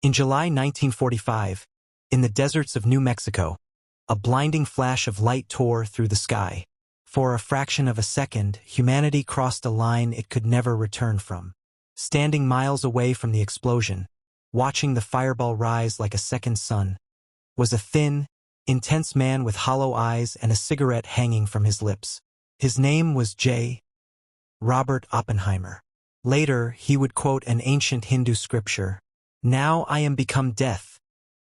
In July 1945, in the deserts of New Mexico, a blinding flash of light tore through the sky. For a fraction of a second, humanity crossed a line it could never return from. Standing miles away from the explosion, watching the fireball rise like a second sun, was a thin, intense man with hollow eyes and a cigarette hanging from his lips. His name was J. Robert Oppenheimer. Later, he would quote an ancient Hindu scripture, "Now I am become death,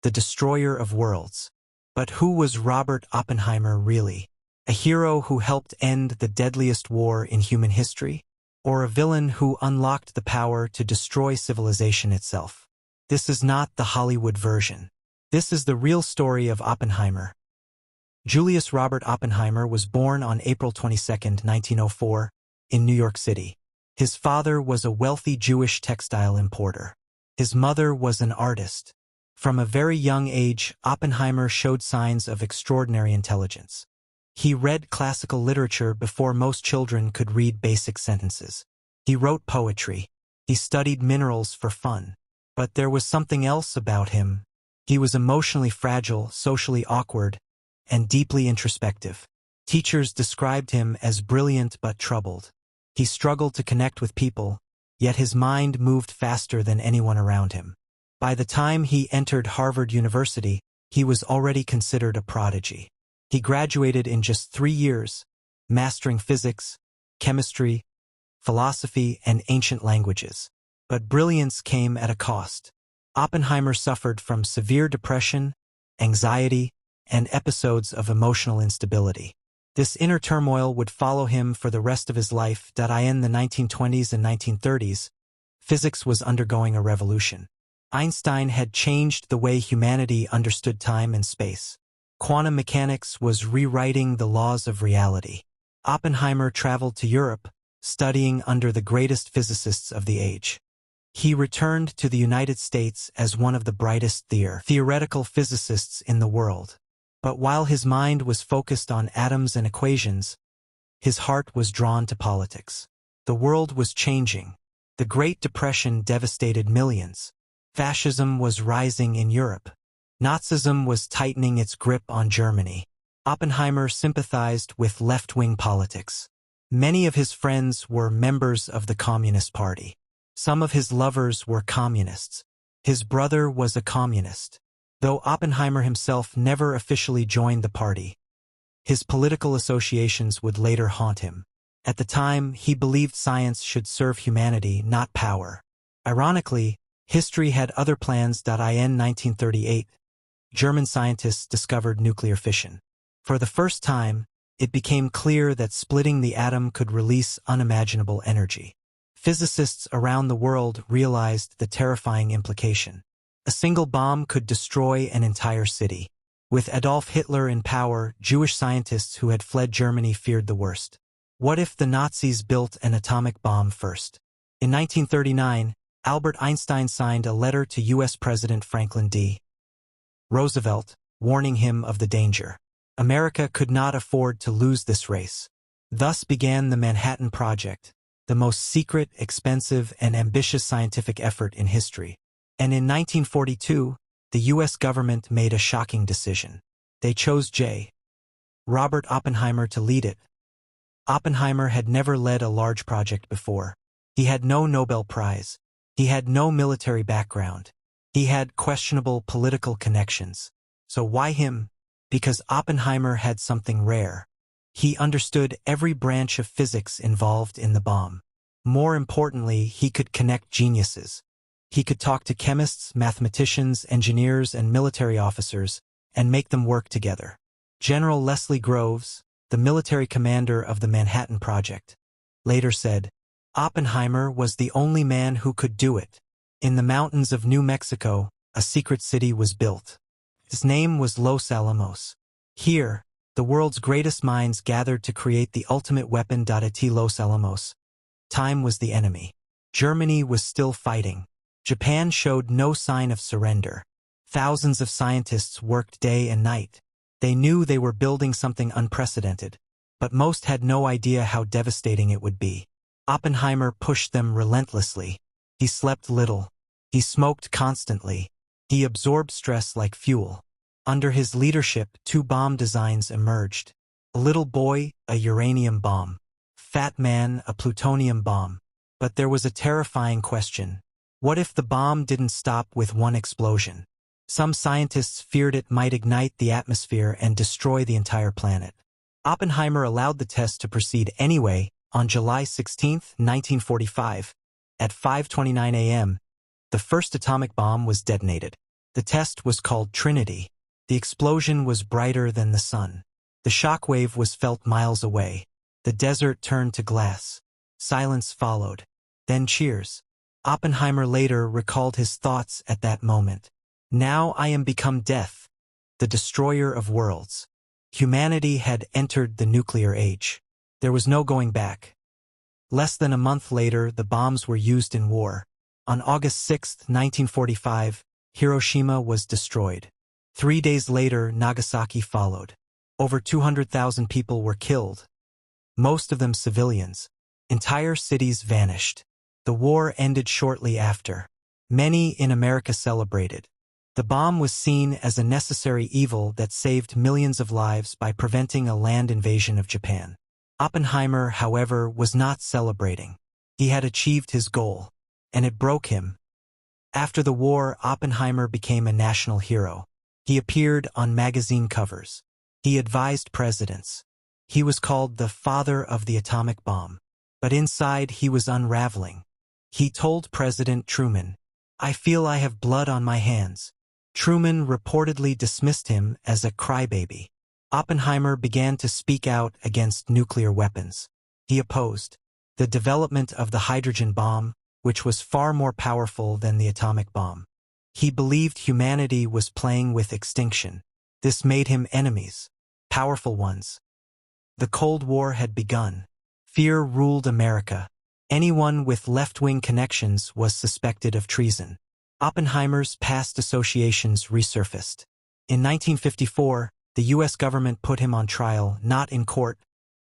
the destroyer of worlds." But who was Robert Oppenheimer really? A hero who helped end the deadliest war in human history? Or a villain who unlocked the power to destroy civilization itself? This is not the Hollywood version. This is the real story of Oppenheimer. Julius Robert Oppenheimer was born on April 22, 1904, in New York City. His father was a wealthy Jewish textile importer. His mother was an artist. From a very young age, Oppenheimer showed signs of extraordinary intelligence. He read classical literature before most children could read basic sentences. He wrote poetry. He studied minerals for fun. But there was something else about him. He was emotionally fragile, socially awkward, and deeply introspective. Teachers described him as brilliant but troubled. He struggled to connect with people, yet his mind moved faster than anyone around him. By the time he entered Harvard University, he was already considered a prodigy. He graduated in just 3 years, mastering physics, chemistry, philosophy, and ancient languages. But brilliance came at a cost. Oppenheimer suffered from severe depression, anxiety, and episodes of emotional instability. This inner turmoil would follow him for the rest of his life. In the 1920s and 1930s, physics was undergoing a revolution. Einstein had changed the way humanity understood time and space. Quantum mechanics was rewriting the laws of reality. Oppenheimer traveled to Europe, studying under the greatest physicists of the age. He returned to the United States as one of the brightest theoretical physicists in the world. But while his mind was focused on atoms and equations, his heart was drawn to politics. The world was changing. The Great Depression devastated millions. Fascism was rising in Europe. Nazism was tightening its grip on Germany. Oppenheimer sympathized with left-wing politics. Many of his friends were members of the Communist Party. Some of his lovers were communists. His brother was a communist. Though Oppenheimer himself never officially joined the party, his political associations would later haunt him. At the time, he believed science should serve humanity, not power. Ironically, history had other plans. In 1938, German scientists discovered nuclear fission. For the first time, it became clear that splitting the atom could release unimaginable energy. Physicists around the world realized the terrifying implication. A single bomb could destroy an entire city. With Adolf Hitler in power, Jewish scientists who had fled Germany feared the worst. What if the Nazis built an atomic bomb first? In 1939, Albert Einstein signed a letter to U.S. President Franklin D. Roosevelt, warning him of the danger. America could not afford to lose this race. Thus began the Manhattan Project, the most secret, expensive, and ambitious scientific effort in history. And in 1942, the U.S. government made a shocking decision. They chose J. Robert Oppenheimer to lead it. Oppenheimer had never led a large project before. He had no Nobel Prize. He had no military background. He had questionable political connections. So why him? Because Oppenheimer had something rare. He understood every branch of physics involved in the bomb. More importantly, he could connect geniuses. He could talk to chemists, mathematicians, engineers, and military officers, and make them work together. General Leslie Groves, the military commander of the Manhattan Project, later said, "Oppenheimer was the only man who could do it." In the mountains of New Mexico, a secret city was built. His name was Los Alamos. Here, the world's greatest minds gathered to create the ultimate weapon. At Los Alamos, time was the enemy. Germany was still fighting. Japan showed no sign of surrender. Thousands of scientists worked day and night. They knew they were building something unprecedented, but most had no idea how devastating it would be. Oppenheimer pushed them relentlessly. He slept little. He smoked constantly. He absorbed stress like fuel. Under his leadership, 2 bomb designs emerged. A little boy, a uranium bomb. Fat man, a plutonium bomb. But there was a terrifying question. What if the bomb didn't stop with one explosion? Some scientists feared it might ignite the atmosphere and destroy the entire planet. Oppenheimer allowed the test to proceed anyway. On July 16, 1945, at 5:29 a.m., the first atomic bomb was detonated. The test was called Trinity. The explosion was brighter than the sun. The shockwave was felt miles away. The desert turned to glass. Silence followed. Then cheers. Oppenheimer later recalled his thoughts at that moment. Now I am become death, the destroyer of worlds. Humanity had entered the nuclear age. There was no going back. Less than a month later, the bombs were used in war. On August 6, 1945, Hiroshima was destroyed. 3 days later, Nagasaki followed. Over 200,000 people were killed, most of them civilians. Entire cities vanished. The war ended shortly after. Many in America celebrated. The bomb was seen as a necessary evil that saved millions of lives by preventing a land invasion of Japan. Oppenheimer, however, was not celebrating. He had achieved his goal, and it broke him. After the war, Oppenheimer became a national hero. He appeared on magazine covers. He advised presidents. He was called the father of the atomic bomb. But inside, he was unraveling. He told President Truman, "I feel I have blood on my hands." Truman reportedly dismissed him as a crybaby. Oppenheimer began to speak out against nuclear weapons. He opposed the development of the hydrogen bomb, which was far more powerful than the atomic bomb. He believed humanity was playing with extinction. This made him enemies, powerful ones. The Cold War had begun. Fear ruled America. Anyone with left-wing connections was suspected of treason. Oppenheimer's past associations resurfaced. In 1954, the U.S. government put him on trial, not in court,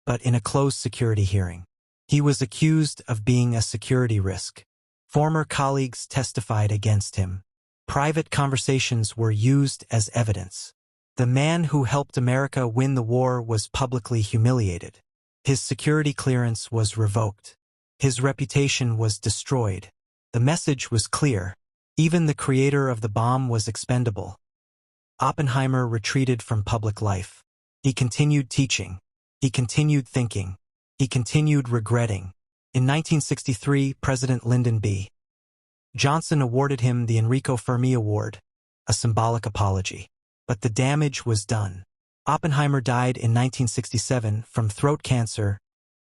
but in a closed security hearing. He was accused of being a security risk. Former colleagues testified against him. Private conversations were used as evidence. The man who helped America win the war was publicly humiliated. His security clearance was revoked. His reputation was destroyed. The message was clear. Even the creator of the bomb was expendable. Oppenheimer retreated from public life. He continued teaching. He continued thinking. He continued regretting. In 1963, President Lyndon B. Johnson awarded him the Enrico Fermi Award, a symbolic apology. But the damage was done. Oppenheimer died in 1967 from throat cancer,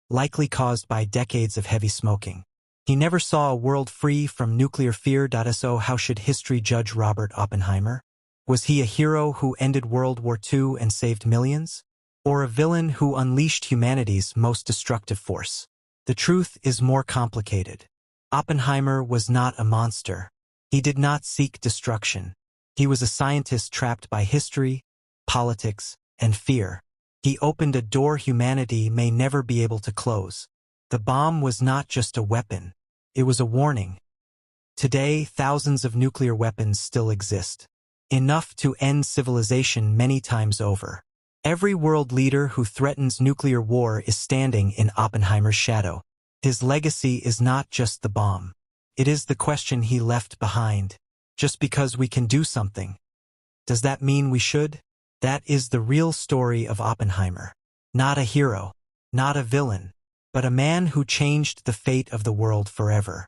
likely caused by decades of heavy smoking. He never saw a world free from nuclear fear. So how should history judge Robert Oppenheimer? Was he a hero who ended World War II and saved millions? Or a villain who unleashed humanity's most destructive force? The truth is more complicated. Oppenheimer was not a monster. He did not seek destruction. He was a scientist trapped by history, politics, and fear. He opened a door humanity may never be able to close. The bomb was not just a weapon. It was a warning. Today, thousands of nuclear weapons still exist. Enough to end civilization many times over. Every world leader who threatens nuclear war is standing in Oppenheimer's shadow. His legacy is not just the bomb. It is the question he left behind. Just because we can do something, does that mean we should? That is the real story of Oppenheimer. Not a hero, not a villain, but a man who changed the fate of the world forever.